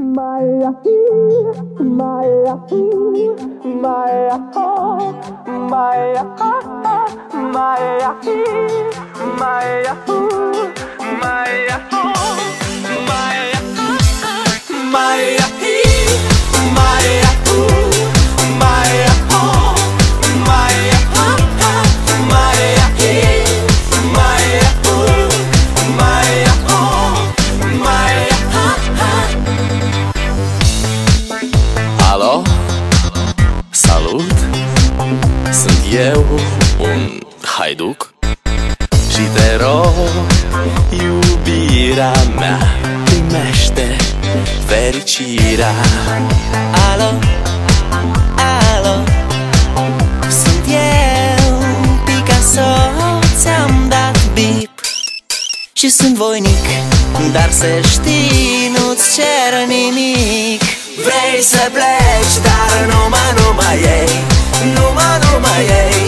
Maya, Maya, Maya, Maya, Maya, Maya, Maya, Maya, Alo, salut! Sunt eu, un haiduc și te rog, iubirea mea, primește fericirea. Alo, alo, sunt eu, Picasso, ți-am dat bip și sunt voinic, dar să știi, nu-ți cer nimic. Vrei să pleci, dar numai ei, numai ei,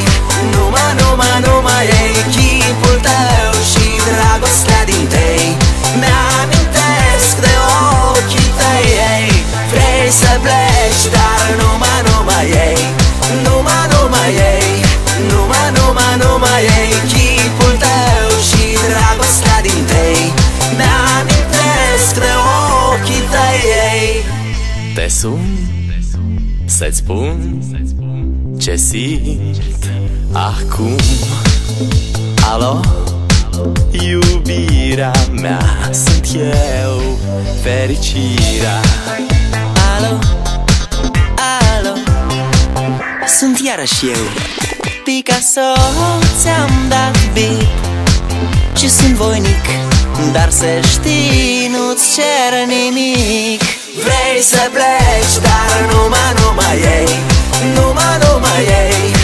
numai ei, chipul tău și dragostea din tei mi-amintesc de ochii tăi, ei. Vrei să pleci, dar numai ei, numai ei, numai ei, chipul tău și dragostea din tei mi-amintesc de ochii tăi, ei. Te sun să-ți spun ce simt acum. Alo, iubirea mea, sunt eu, fericirea. Alo, alo, sunt iarăși eu, Picasso, ți-am dat bip și sunt voinic, dar să știi, nu-ți cer nimic. Vrei să pleci, dar numai ei, numai ei,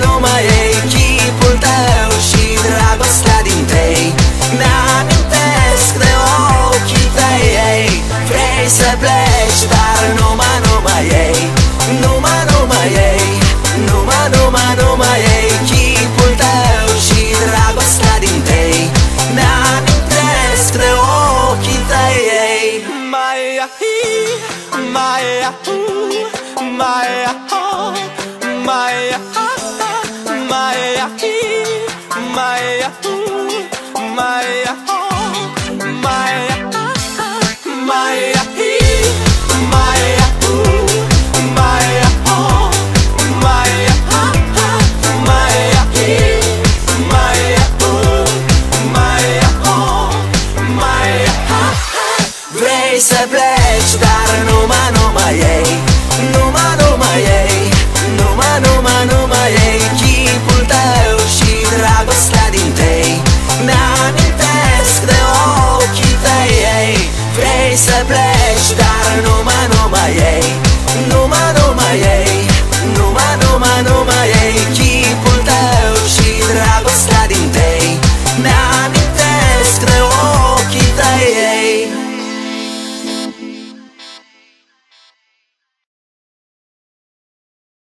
numai ei, chipul tău și dragostea din tei mi-amintesc de ochii tăi, ei. Vrei să pleci, dar numai ei, numai ei, numai ei, chipul tău și dragostea din tei mi-amintesc de ochii tăi, ei. Maya, Maya, Maya, Maya, Maya, Maya, Maya, Maya, Maya, Vrei să pleci, dar numai ei,